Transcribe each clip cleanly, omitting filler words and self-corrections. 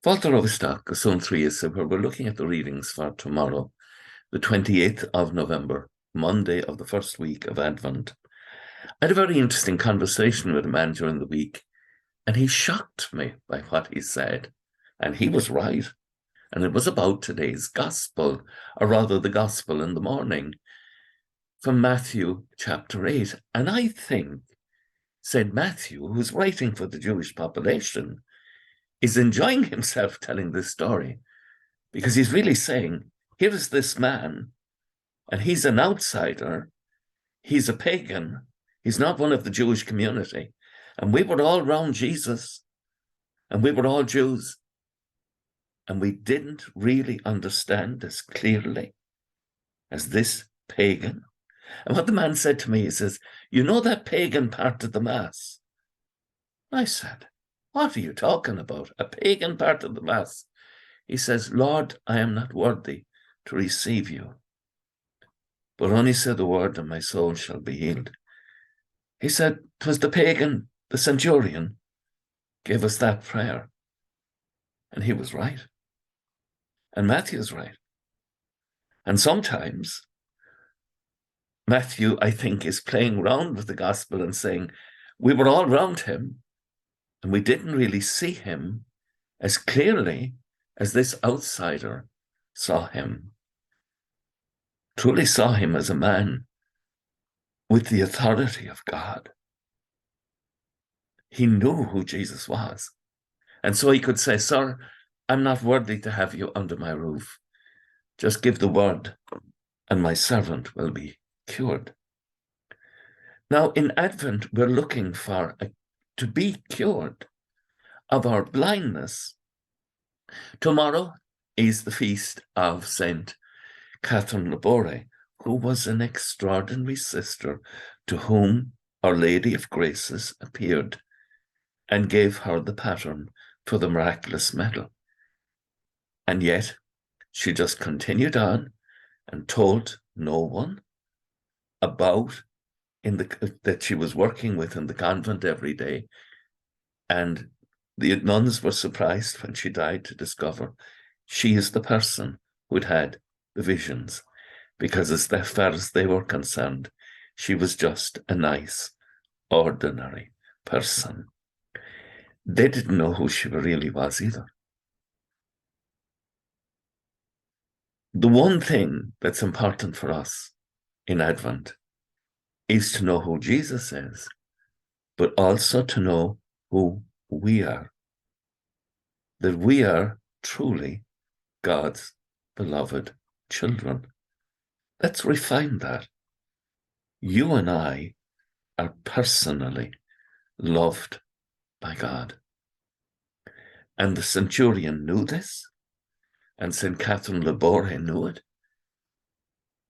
Fáilte Rovisteach go Suantraí Íosa, where we're looking at the readings for tomorrow, the 28th of November, Monday of the first week of Advent. I had a very interesting conversation with a man during the week, and he shocked me by what he said. And he was right. And it was about today's gospel, or rather the gospel in the morning, from Matthew chapter 8. And I think St. Matthew, who's writing for the Jewish population, is enjoying himself telling this story, because he's really saying, here is this man, and he's an outsider, he's a pagan, he's not one of the Jewish community, and we were all around Jesus, and we were all Jews, and we didn't really understand as clearly as this pagan. And what the man said to me, he says, you know that pagan part of the Mass? I said, what are you talking about? A pagan part of the Mass? He says, Lord, I am not worthy to receive you, but only say the word and my soul shall be healed. He said, 'twas the pagan, the centurion, gave us that prayer. And he was right. And Matthew's right. And sometimes Matthew, I think, is playing around with the gospel and saying, we were all around him, and we didn't really see him as clearly as this outsider saw him. Truly saw him as a man with the authority of God. He knew who Jesus was. And so he could say, sir, I'm not worthy to have you under my roof. Just give the word and my servant will be cured. Now in Advent, we're looking for to be cured of our blindness. Tomorrow is the feast of Saint Catherine Labouré, who was an extraordinary sister to whom Our Lady of Graces appeared and gave her the pattern for the miraculous medal. And yet she just continued on and told no one about that she was working with in the convent every day. And the nuns were surprised when she died to discover she is the person who'd had the visions, because as far as they were concerned, she was just a nice, ordinary person. They didn't know who she really was either. The one thing that's important for us in Advent is to know who Jesus is, but also to know who we are. That we are truly God's beloved children. Let's refine that. You and I are personally loved by God. And the centurion knew this, and St. Catherine Labouré knew it.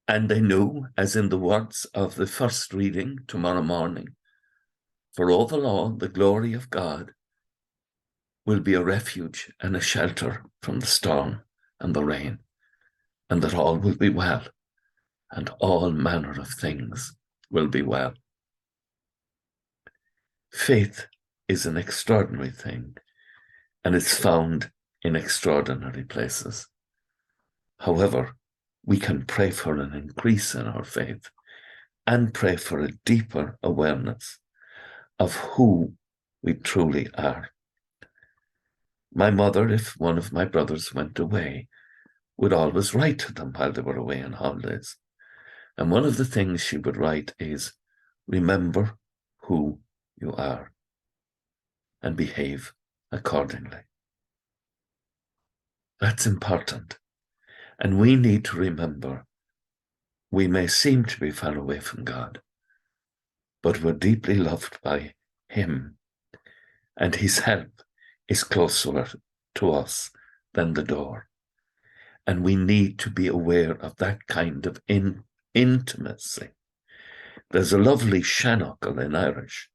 And they knew, as in the words of the first reading tomorrow morning, for over all the glory of God will be a refuge and a shelter from the storm and the rain, and that all will be well, and all manner of things will be well. Faith is an extraordinary thing, and it's found in extraordinary places. However, we can pray for an increase in our faith and pray for a deeper awareness of who we truly are. My mother, if one of my brothers went away, would always write to them while they were away on holidays. And one of the things she would write is, remember who you are and behave accordingly. That's important. And we need to remember we may seem to be far away from God, but we're deeply loved by Him, and His help is closer to us than the door. And we need to be aware of that kind of intimacy. There's a lovely shanachal in Irish,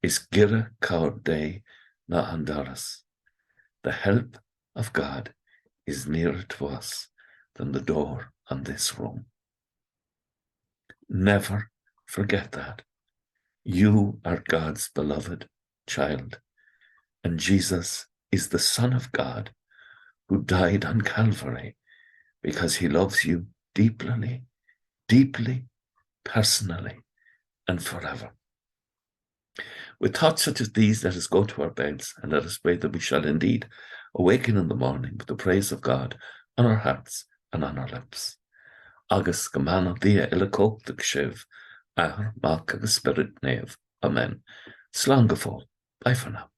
is gira caur dé na andaras. The help of God is nearer to us than the door on this room. Never forget that. You are God's beloved child, and Jesus is the Son of God who died on Calvary because he loves you deeply, deeply, personally, and forever. With thoughts such as these, let us go to our beds and let us pray that we shall indeed awaken in the morning with the praise of God on our hearts and on our lips. Agus gemana dia illico the kshiv, ahar malk agus spirit nave. Amen. Slán go fóill. Bye for now.